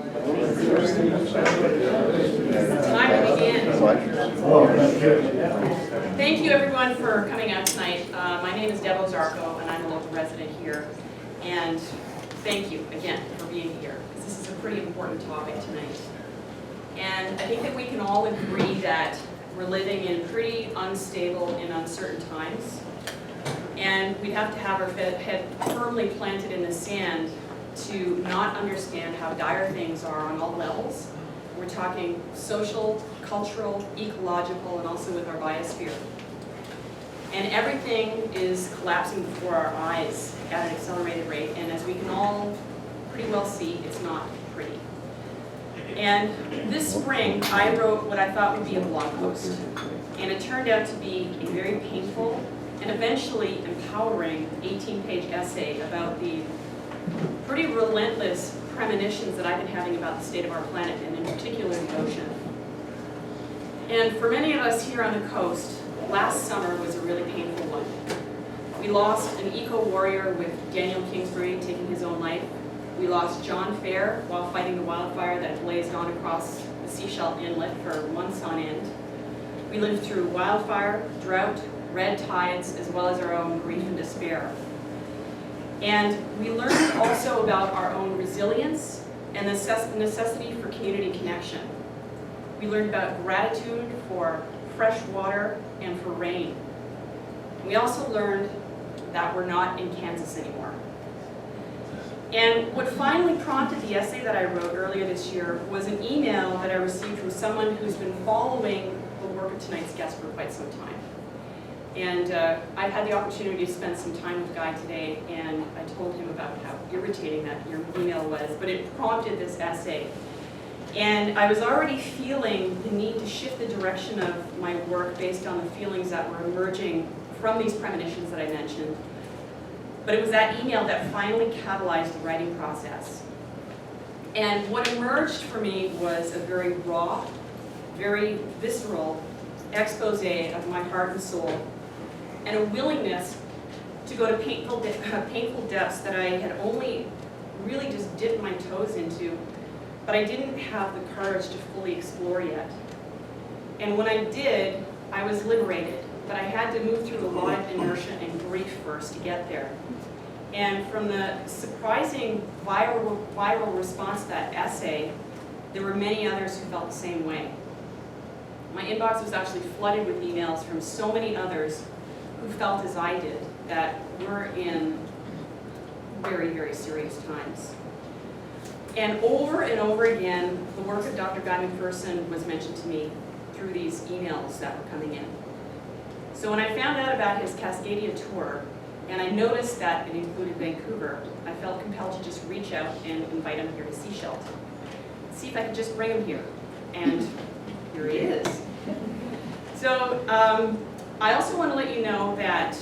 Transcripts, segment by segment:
Time to begin. Thank you everyone for coming out tonight. My name is Pebbles Restaurant and I'm a local resident here. And thank you again for being here, because this is a pretty important topic tonight. And I think that we can all agree that we're living in pretty unstable and uncertain times. And we have to have our head firmly planted in the sand to not understand how dire things are on all levels. We're talking social, cultural, ecological, and also with our biosphere. And everything is collapsing before our eyes at an accelerated rate, and as we can all pretty well see, it's not pretty. And this spring, I wrote what I thought would be a blog post, and it turned out to be a very painful and eventually empowering 18-page essay about the pretty relentless premonitions that I've been having about the state of our planet, and in particular the ocean. And for many of us here on the coast, last summer was a really painful one. We lost an eco-warrior with Daniel Kingsbury taking his own life. We lost John Fair while fighting the wildfire that blazed on across the Sechelt inlet for months on end. We lived through wildfire, drought, red tides, as well as our own grief and despair. And we learned also about our own resilience and the necessity for community connection. We learned about gratitude for fresh water and for rain. We also learned that we're not in Kansas anymore. And what finally prompted the essay that I wrote earlier this year was an email that I received from someone who's been following the work of tonight's guest for quite some time. And I've had the opportunity to spend some time with Guy today, and I told him about how irritating that your email was, but it prompted this essay. And I was already feeling the need to shift the direction of my work based on the feelings that were emerging from these premonitions that I mentioned. But it was that email that finally catalyzed the writing process. And what emerged for me was a very raw, very visceral expose of my heart and soul, and a willingness to go to painful depths that I had only really just dipped my toes into, but I didn't have the courage to fully explore yet. And when I did, I was liberated, but I had to move through a lot of inertia and grief first to get there. And from the surprising viral response to that essay, there were many others who felt the same way. My inbox was actually flooded with emails from so many others who felt as I did, that we're in very, very serious times. And over again, the work of Dr. Guy McPherson was mentioned to me through these emails that were coming in. So when I found out about his Cascadia tour, and I noticed that it included Vancouver, I felt compelled to just reach out and invite him here to Sechelt. See if I could just bring him here. And here he is. So I also want to let you know that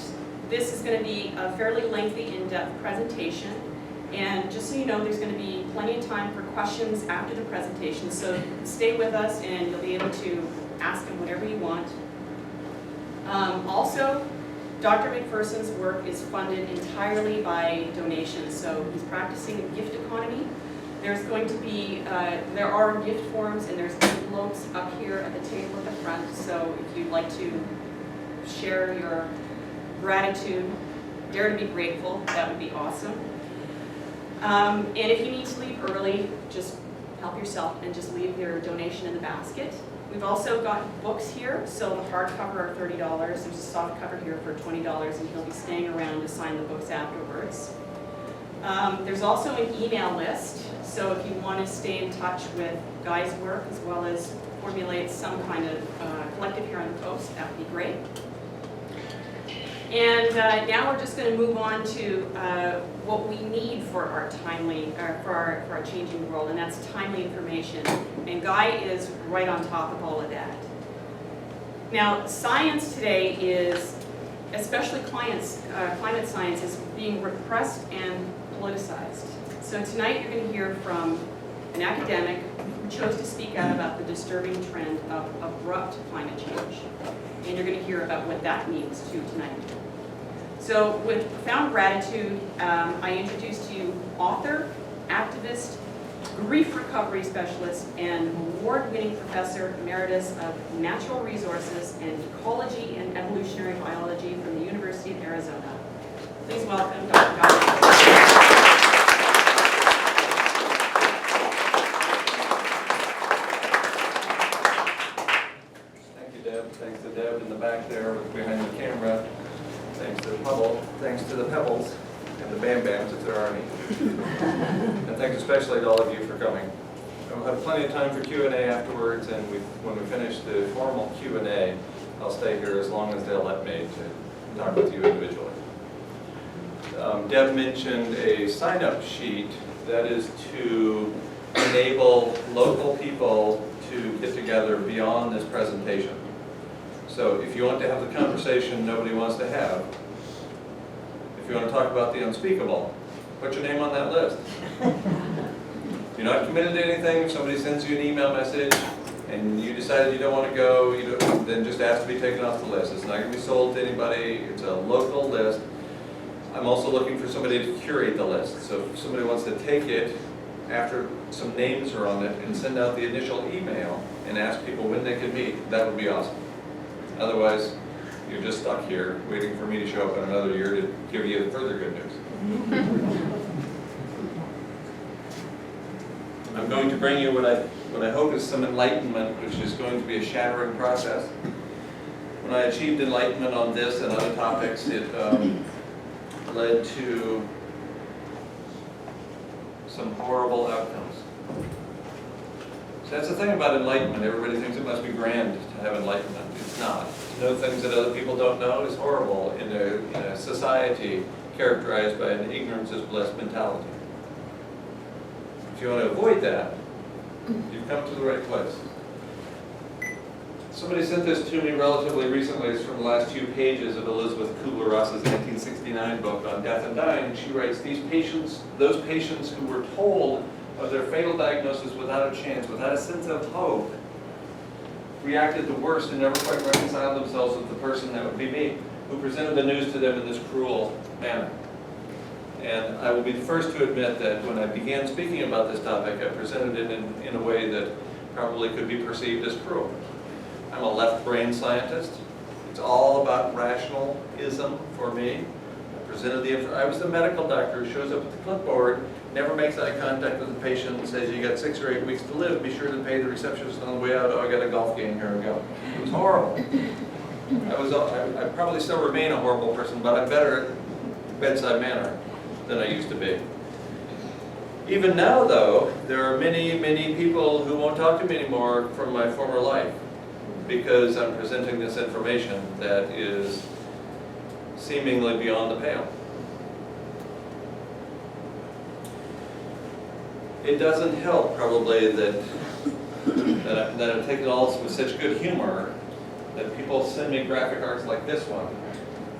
this is going to be a fairly lengthy, in-depth presentation. And just so you know, there's going to be plenty of time for questions after the presentation. So stay with us and you'll be able to ask him whatever you want. Also, Dr. McPherson's work is funded entirely by donations. So he's practicing a gift economy. There's going to be, there are gift forms and there's envelopes up here at the table at the front. So if you'd like to share your gratitude, dare to be grateful, that would be awesome. And if you need to leave early, just help yourself and just leave your donation in the basket. We've also got books here. So the hardcover are $30. There's a soft cover here for $20 and he'll be staying around to sign the books afterwards. There's also an email list, so if you want to stay in touch with Guy's work as well as formulate some kind of collective here on the coast, that would be great. And now we're just going to move on to what we need for our for our changing world, and that's timely information. And Guy is right on top of all of that. Now, science today is, especially climate science, is being repressed and politicized. So tonight you're going to hear from an academic who chose to speak out about the disturbing trend of abrupt climate change. And you're going to hear about what that means too tonight. So with profound gratitude, I introduce to you author, activist, grief recovery specialist, and award-winning professor emeritus of natural resources and ecology and evolutionary biology from the University of Arizona. Please welcome Dr. Guy. Thank you, Deb. Thanks to Deb in the back there behind the camera. Thanks to Pebbles. Thanks to the Pebbles and the Bam Bams, if there are any. And thanks especially to all of you for coming. We'll have plenty of time for Q&A afterwards, and when we finish the formal Q&A, I'll stay here as long as they'll let me to talk with you individually. Deb mentioned a sign-up sheet that is to enable local people to get together beyond this presentation. So if you want to have the conversation nobody wants to have, if you want to talk about the unspeakable, put your name on that list. You're not committed to anything. If somebody sends you an email message and you decided you don't want to go, then just ask to be taken off the list. It's not going to be sold to anybody. It's a local list. I'm also looking for somebody to curate the list. So if somebody wants to take it after some names are on it and send out the initial email and ask people when they could meet, that would be awesome. Otherwise, you're just stuck here waiting for me to show up in another year to give you further good news. I'm going to bring you what I hope is some enlightenment, which is going to be a shattering process. When I achieved enlightenment on this and other topics, it led to some horrible outcomes. So that's the thing about enlightenment. Everybody thinks it must be grand to have enlightenment. It's not. To know things that other people don't know is horrible in a society characterized by an ignorance is bliss mentality. If you want to avoid that, you've come to the right place. Somebody sent this to me relatively recently. It's from the last 2 pages of Elizabeth Kubler-Ross's 1969 book on death and dying. She writes, those patients who were told of their fatal diagnosis without a chance, without a sense of hope, reacted the worst and never quite reconciled themselves with the person that would be me, who presented the news to them in this cruel manner. And I will be the first to admit that when I began speaking about this topic, I presented it in a way that probably could be perceived as cruel. I'm a left brain scientist. It's all about rationalism for me. I was the medical doctor who shows up at the clipboard, never makes eye contact with the patient, and says, you got 6 or 8 weeks to live, be sure to pay the receptionist on the way out, oh, I got a golf game, here we go. It was horrible. I probably still remain a horrible person, but I'm better at bedside manner than I used to be. Even now, though, there are many, many people who won't talk to me anymore from my former life because I'm presenting this information that is seemingly beyond the pale. It doesn't help, probably, that I'm taking all this with such good humor that people send me graphic arts like this one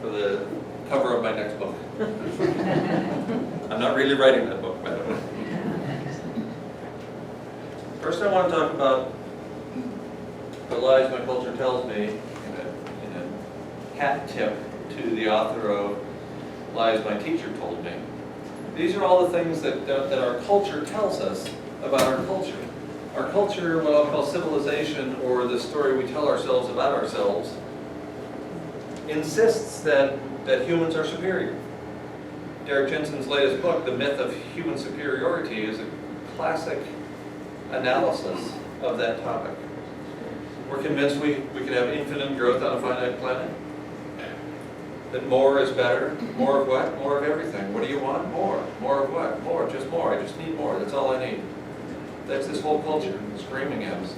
for the cover of my next book. I'm not really writing that book, by the way. First, I want to talk about the lies my culture tells me in a hat tip to the author of Lies My Teacher Told Me. These are all the things that our culture tells us about our culture. Our culture, what I'll call civilization, or the story we tell ourselves about ourselves, insists that humans are superior. Derek Jensen's latest book, The Myth of Human Superiority, is a classic analysis of that topic. We're convinced we can have infinite growth on a finite planet. That more is better. More of what? More of everything. What do you want? More. More of what? More. Just more. I just need more. That's all I need. That's this whole culture screaming at us.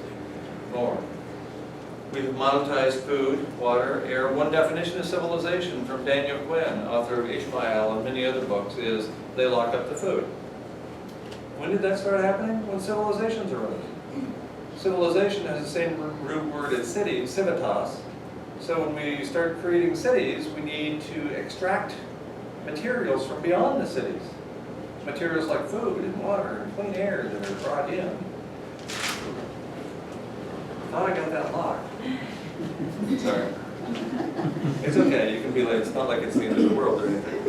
More. We have monetized food, water, air. One definition of civilization from Daniel Quinn, author of Ishmael and many other books, is they lock up the food. When did that start happening? When civilizations arose. Civilization has the same root word as city, civitas. So when we start creating cities, we need to extract materials from beyond the cities. Materials like food and water and clean air that are brought in. I thought I got that locked. Sorry. It's okay, you can be late. It's not like it's the end of the world or anything.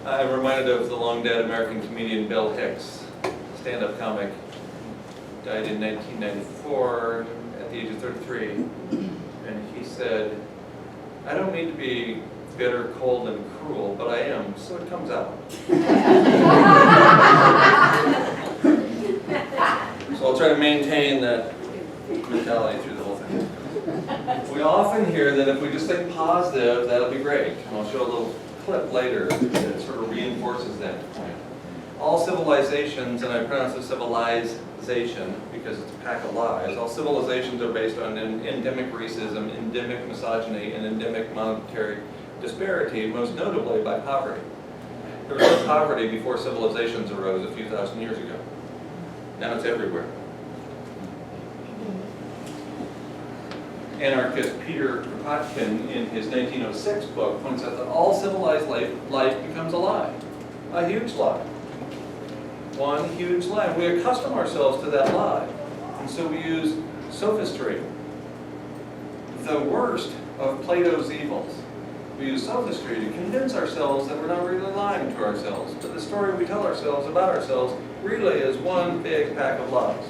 I'm reminded of the long-dead American comedian Bill Hicks, stand-up comic, died in 1994 at the age of 33. And he said, "I don't mean to be bitter, cold, and cruel, but I am, so it comes out." So I'll try to maintain that mentality through the whole thing. We often hear that if we just think positive, that'll be great. And I'll show a little clip later that sort of reinforces that point. All civilizations, and I pronounce it civilization because it's a pack of lies, all civilizations are based on endemic racism, endemic misogyny, and endemic monetary disparity, most notably by poverty. There was no poverty before civilizations arose a few thousand years ago. Now it's everywhere. Anarchist Peter Kropotkin, in his 1906 book, points out that all civilized life becomes a lie. A huge lie. One huge lie. We accustom ourselves to that lie. And so we use sophistry, the worst of Plato's evils. We use sophistry to convince ourselves that we're not really lying to ourselves, but the story we tell ourselves about ourselves really is one big pack of lies.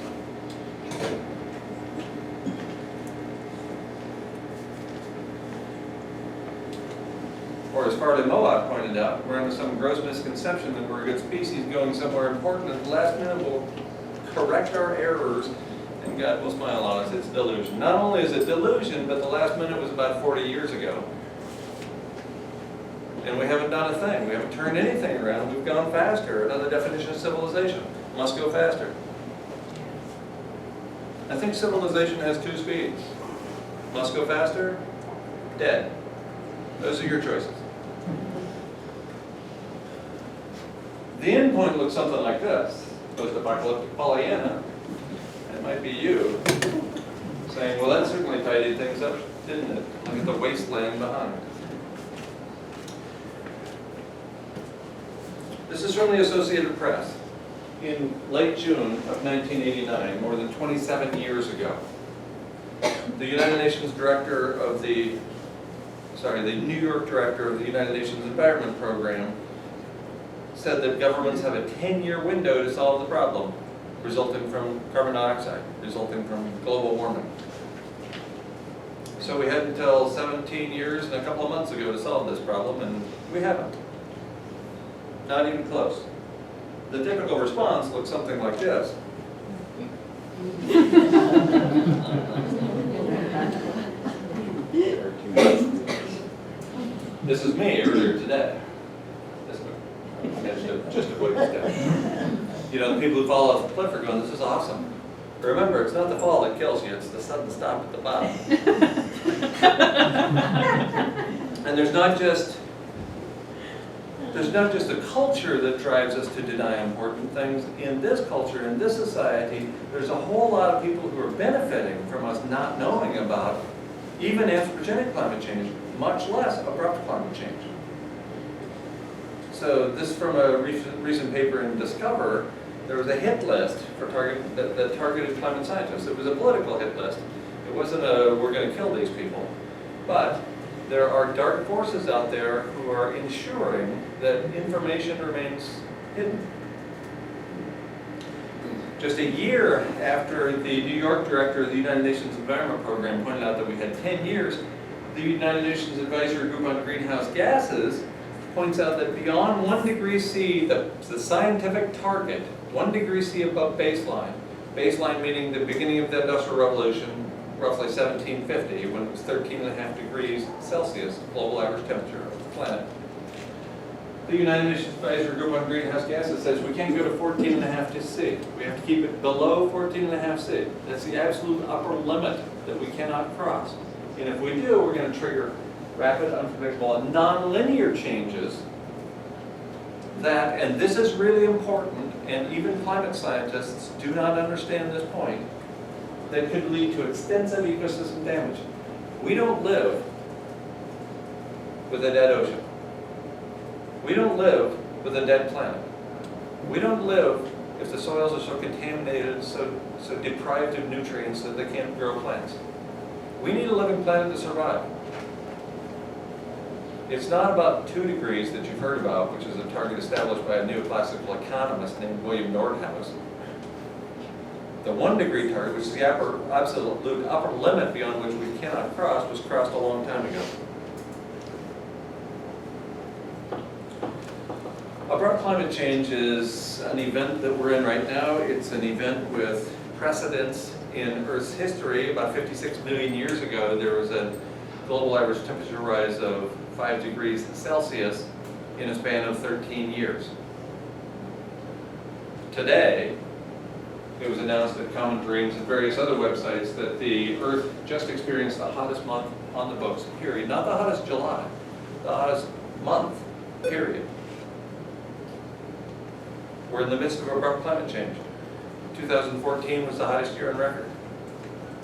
Or as Farley Mowatt pointed out, we're under some gross misconception that we're a good species going somewhere important, and at the last minute we'll correct our errors and God will smile on us. It's delusion. Not only is it delusion, but the last minute was about 40 years ago. And we haven't done a thing. We haven't turned anything around. We've gone faster. Another definition of civilization. Must go faster. I think civilization has two speeds. Must go faster, dead. Those are your choices. The end point looks something like this. Post-apocalyptic Pollyanna. It might be you saying, well, that certainly tidied things up, didn't it? Look at the wasteland behind. This is from the Associated Press. In late June of 1989, more than 27 years ago, the United Nations director of the New York director of the United Nations Environment Program said that governments have a 10-year window to solve the problem resulting from carbon dioxide, resulting from global warming. So we had until 17 years and a couple of months ago to solve this problem, and we haven't. Not even close. The typical response looks something like this. This is me earlier today. Just avoid this guy. You know, the people who fall off the cliff are going, this is awesome. But remember, it's not the fall that kills you, it's the sudden stop at the bottom. And there's not just a culture that drives us to deny important things. In this culture, in this society, there's a whole lot of people who are benefiting from us not knowing about even anthropogenic climate change, much less abrupt climate change. So this from a recent paper in Discover. There was a hit list for that targeted climate scientists. It was a political hit list. It wasn't a, we're going to kill these people. But there are dark forces out there who are ensuring that information remains hidden. Just a year after the New York director of the United Nations Environment Program pointed out that we had 10 years, the United Nations Advisory Group on Greenhouse Gases points out that beyond 1 degree C, the scientific target, 1 degree C above baseline meaning the beginning of the Industrial Revolution, roughly 1750, when it was 13.5 degrees Celsius, global average temperature of the planet. The United Nations Advisory Group on Greenhouse Gases says we can't go to 14.5 C. We have to keep it below 14.5 C. That's the absolute upper limit that we cannot cross. And if we do, we're going to trigger rapid, unpredictable, and non-linear changes that, and this is really important, and even climate scientists do not understand this point, that could lead to extensive ecosystem damage. We don't live with a dead ocean. We don't live with a dead planet. We don't live if the soils are so contaminated, so deprived of nutrients that they can't grow plants. We need a living planet to survive. It's not about 2 degrees that you've heard about, which is a target established by a neoclassical economist named William Nordhaus. The 1 degree target, which is the absolute upper limit beyond which we cannot cross, was crossed a long time ago. Abrupt climate change is an event that we're in right now. It's an event with precedence in Earth's history. About 56 million years ago, there was a global average temperature rise of 5 degrees Celsius in a span of 13 years. Today, it was announced at Common Dreams and various other websites that the Earth just experienced the hottest month on the books, period. Not the hottest July, the hottest month, period. We're in the midst of abrupt climate change. 2014 was the hottest year on record.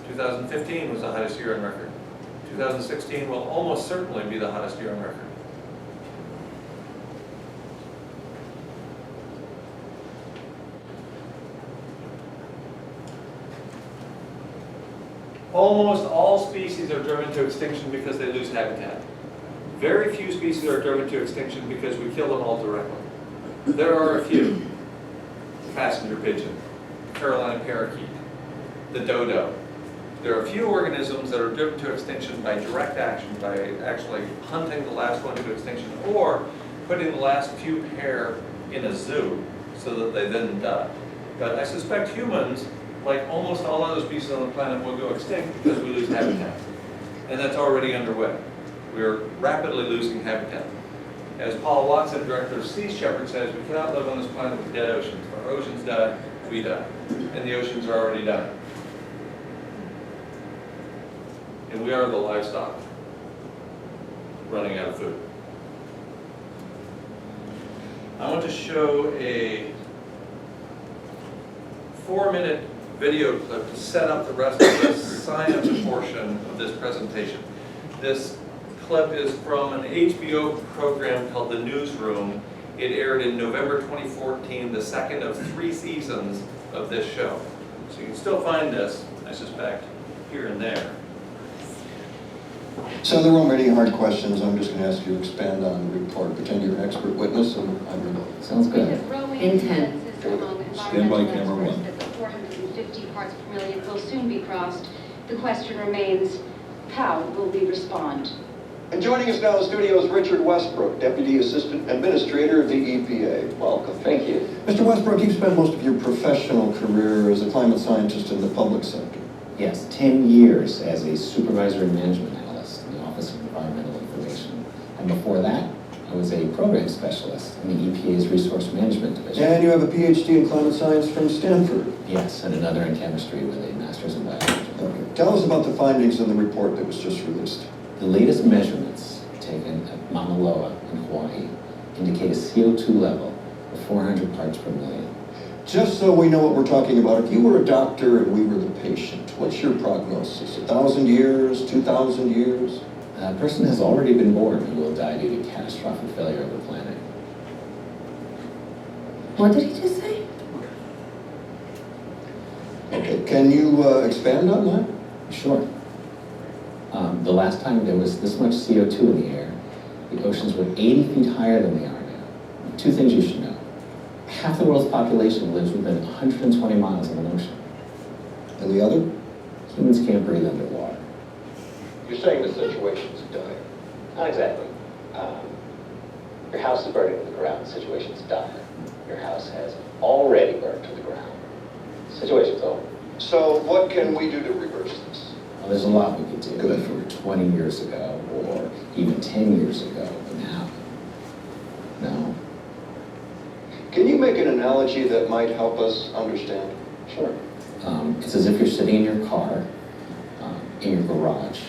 2015 was the hottest year on record. 2016 will almost certainly be the hottest year on record. Almost all species are driven to extinction because they lose habitat. Very few species are driven to extinction because we kill them all directly. There are a few. The passenger pigeon, Carolina parakeet, the dodo. There are a few organisms that are driven to extinction by direct action, by actually hunting the last one to extinction, or putting the last few pair in a zoo so that they then die. But I suspect humans, like almost all other species on the planet, will go extinct because we lose habitat. And that's already underway. We are rapidly losing habitat. As Paul Watson, director of Sea Shepherd, says, we cannot live on this planet with dead oceans. If our oceans die, we die. And the oceans are already dying. And we are the livestock running out of food. I want to show a 4-minute video clip to set up the rest of the science portion of this presentation. This clip is from an HBO program called The Newsroom. It aired in November 2014, the second of 3 seasons of this show. So you can still find this, I suspect, here and there. So there weren't any hard questions. I'm just going to ask you to expand on the report. Pretend you're an expert witness, and I'm going to... Sounds good. Intent. Stand by camera 1. That the 450 parts per million will soon be crossed. The question remains, how will we respond? And joining us now in the studio is Richard Westbrook, Deputy Assistant Administrator of the EPA. Welcome. Thank you. Mr. Westbrook, you've spent most of your professional career as a climate scientist in the public sector. Yes, 10 years as a supervisor and management analyst in the Office of Environmental Information. And before that, I was a program specialist in the EPA's Resource Management Division. And you have a PhD in climate science from Stanford. Yes, and another in chemistry with a master's in biology. Okay. Tell us about the findings in the report that was just released. The latest measurements taken at Mauna Loa in Hawaii indicate a CO2 level of 400 parts per million. Just so we know what we're talking about, if you were a doctor and we were the patient, what's your prognosis? 1,000 years, 2,000 years? A person has already been born who will die due to catastrophic failure of the planet. What did he just say? Okay, can you expand on that? Sure. The last time there was this much CO2 in the air, the oceans were 80 feet higher than they are now. 2 things you should know. Half the world's population lives within 120 miles of an ocean. And the other? Humans can't breathe underwater. You're saying the situation's dire. Not exactly. Your house is burning to the ground. The situation's dire. Your house has already burned to the ground. Situation's over. So what can we do to reverse this? Well, there's a lot we could do. Good. If it were 20 years ago or even 10 years ago, but now, no. Can you make an analogy that might help us understand? Sure. It's as if you're sitting in your car, in your garage,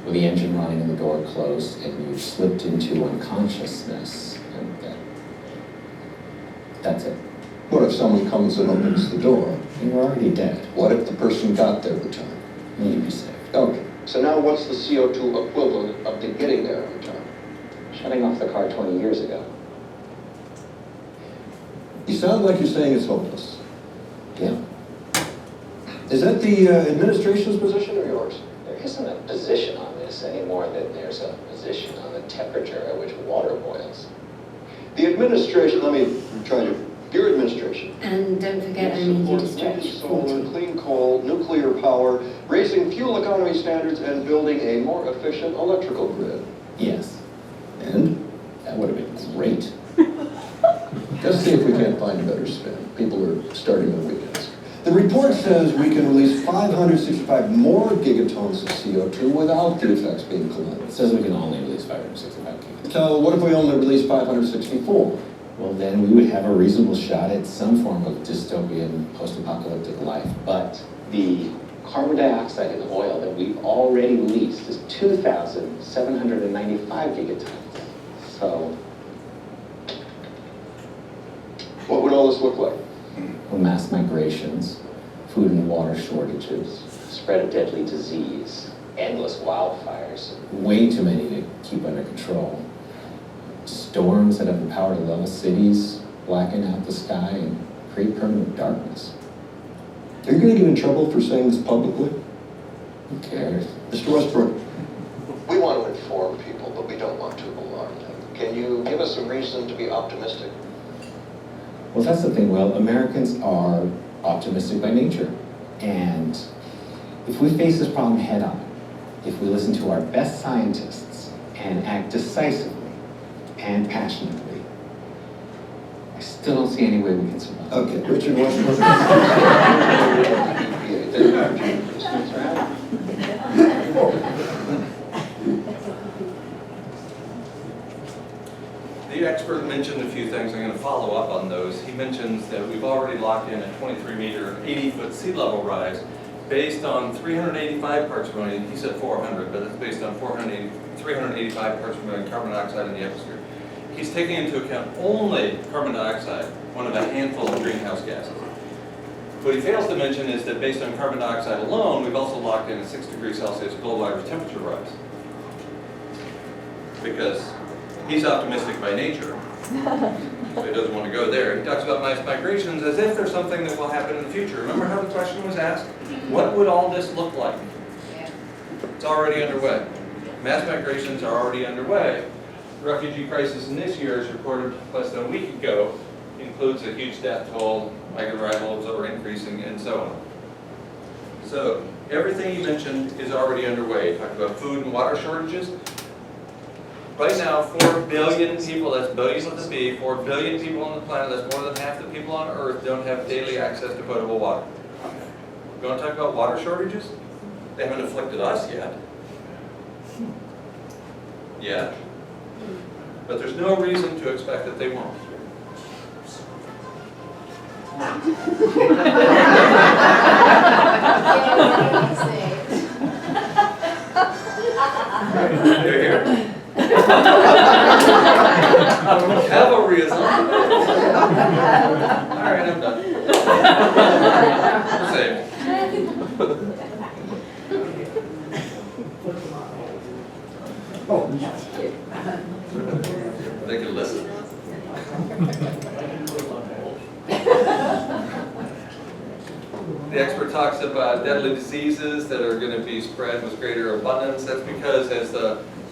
with the engine running and the door closed, and you've slipped into unconsciousness, and that's it. What if someone comes and opens the door? You're already dead. What if the person got there in time? Then you'd be safe. Okay. So now what's the CO2 equivalent of the getting there on time? Shutting off the car 20 years ago. You sound like you're saying it's hopeless. Yeah. Is that the administration's position or yours? There isn't a position on this. this any more than there's a position on the temperature at which water boils. The administration, your administration. And don't forget, I need you to stretch. Solar, clean coal, nuclear power, raising fuel economy standards, and building a more efficient electrical grid. Yes, And that would have been great. let's see if we can't find a better spin. People are starting their weekends. The report says we can release 565 more gigatons of CO2 without the effects being It collected. says we can only release 565 gigatons. So what if we only release 564? Well, then we would have a reasonable shot at some form of dystopian post-apocalyptic life. But the carbon dioxide in the oil that we've already released is 2,795 gigatons. So, What would all this look like? Well, mass migrations, food and water shortages, spread of deadly disease, endless wildfires. way too many to keep under control. Storms that have the power to level cities, blacken out the sky, and create permanent darkness. Are you going to get in trouble for saying this publicly? Who cares? Mr. Westbrook? We want to inform people, but we don't want to alarm them. Can you give us some reason to be optimistic? Well, that's the thing. Well, Americans are optimistic by nature. And if we face this problem head on, if we listen to our best scientists and act decisively and passionately, I still don't see any way we can survive. Okay, Richard Westbrook. The expert mentioned a few things. I'm going to follow up on those. He mentions that we've already locked in a 23-meter, 80-foot sea level rise based on 385 parts per million. He said 400, but it's based on 385 parts per million carbon dioxide in the atmosphere. He's taking into account only carbon dioxide, one of a handful of greenhouse gases. What he fails to mention is that based on carbon dioxide alone, we've also locked in a 6 degrees Celsius global average temperature rise. Because he's optimistic by nature, so he doesn't want to go there. He talks about mass migrations as if there's something that will happen in the future. Remember how the question was asked? What would all this look like? It's already underway. Mass migrations are already underway. The refugee crisis in this year, as reported less than a week ago, includes a huge death toll, migrant arrivals that are increasing, and so on. So everything he mentioned is already underway. He talked about food and water shortages. Right now, 4 billion people, that's billion with a B, 4 billion people on the planet, that's more than half the people on Earth, don't have daily access to potable water. You want to talk about water shortages? They haven't afflicted us yet. But there's no reason to expect that they won't. They're here. Cavalry is on. All right, I'm done. We're safe. They can listen. The expert talks about deadly diseases that are going to be spread with greater abundance. That's because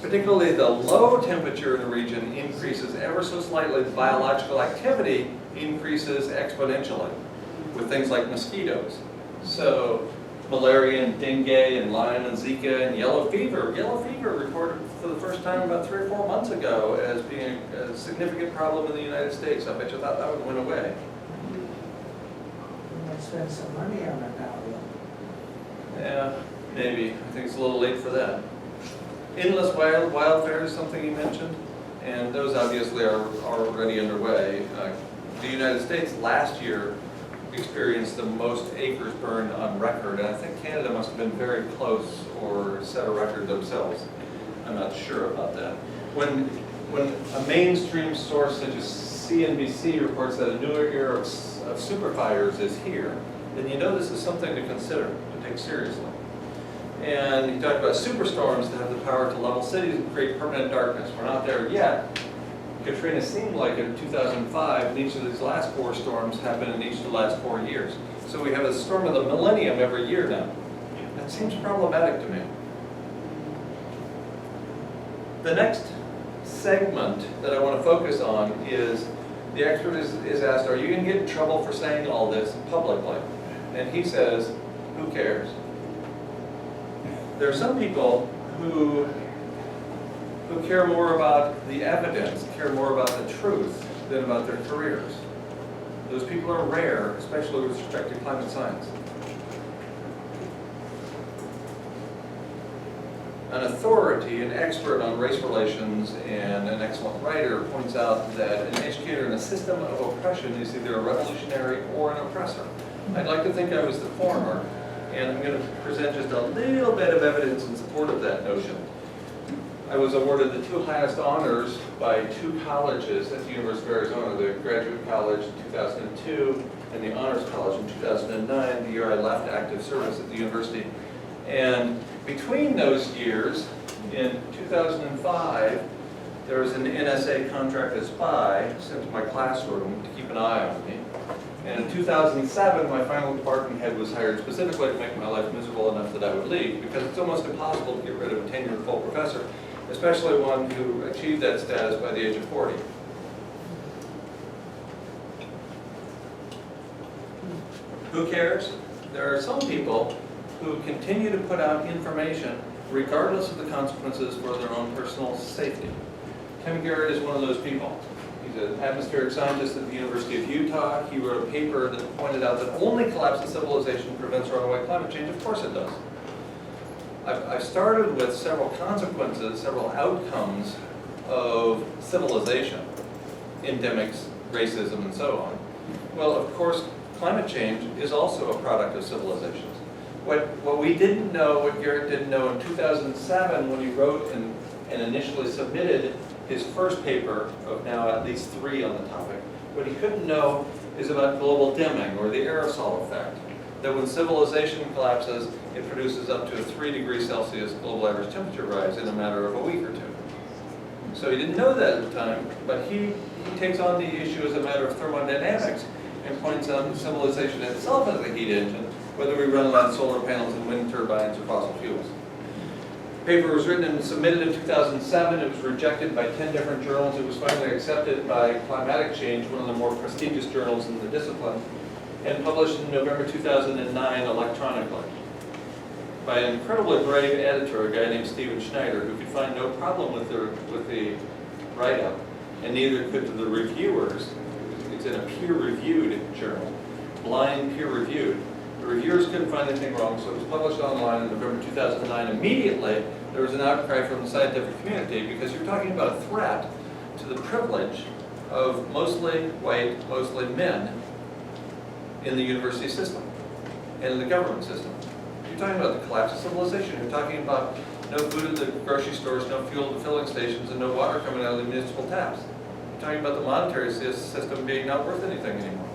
particularly the low temperature in the region increases ever so slightly, the biological activity increases exponentially with things like mosquitoes. So malaria and dengue and Lyme and Zika and yellow fever. Yellow fever reported for the first time about 3 or 4 months ago as being a significant problem in the United States. I bet you thought that would went away. Spend some money on it now. Yeah, maybe. I think it's a little late for that. Endless wildfires is something you mentioned, and those obviously are already underway. The United States last year experienced the most acres burned on record, and I think Canada must have been very close or set a record themselves. I'm not sure about that. When a mainstream source such as CNBC reports that a new era of superfires is here, then you know this is something to consider, to take seriously. And he talked about superstorms that have the power to level cities and create permanent darkness. We're not there yet. Katrina seemed like it in 2005, and each of these last 4 storms happened in each of the last 4 years. So we have a storm of the millennium every year now. That seems problematic to me. The next segment that I want to focus on is the expert is asked, are you going to get in trouble for saying all this publicly? And he says, who cares? There are some people who care more about the evidence, care more about the truth than about their careers. Those people are rare, especially with respect to climate science. An authority, an expert on race relations and an excellent writer points out that an educator in a system of oppression is either a revolutionary or an oppressor. I'd like to think I was the former, and I'm going to present just a little bit of evidence in support of that notion. I was awarded the 2 highest honors by 2 colleges at the University of Arizona, the Graduate College in 2002 and the Honors College in 2009, the year I left active service at the university. And between those years, in 2005, there was an NSA contracted spy sent to my classroom to keep an eye on me. And in 2007, my final department head was hired specifically to make my life miserable enough that I would leave, because it's almost impossible to get rid of a tenured full professor, especially one who achieved that status by the age of 40. Who cares? There are some people who continue to put out information regardless of the consequences for their own personal safety. Tim Garrett is one of those people. He's an atmospheric scientist at the University of Utah. He wrote a paper that pointed out that only collapse of civilization prevents runaway climate change. Of course it does. I've started with several consequences, several outcomes of civilization, endemics, racism, and so on. Well, of course, climate change is also a product of civilizations. What we didn't know, what Garrett didn't know in 2007 when he wrote and initially submitted his first paper of now at least 3 on the topic, what he couldn't know is about global dimming or the aerosol effect. That when civilization collapses, it produces up to a 3 degrees Celsius global average temperature rise in a matter of a week or 2. So he didn't know that at the time, but he takes on the issue as a matter of thermodynamics and points out that civilization itself as a heat engine, whether we run it on solar panels and wind turbines or fossil fuels. The paper was written and submitted in 2007. It was rejected by 10 different journals. It was finally accepted by Climatic Change, one of the more prestigious journals in the discipline, and published in November 2009 electronically by an incredibly brave editor, a guy named Stephen Schneider, who could find no problem with the write-up, and neither could the reviewers. It's in a peer-reviewed journal, blind peer-reviewed. The reviewers couldn't find anything wrong, so it was published online in November 2009. Immediately, there was an outcry from the scientific community because you're talking about a threat to the privilege of mostly white, mostly men in the university system and in the government system. You're talking about the collapse of civilization. You're talking about no food at the grocery stores, no fuel at the filling stations, and no water coming out of the municipal taps. You're talking about the monetary system being not worth anything anymore.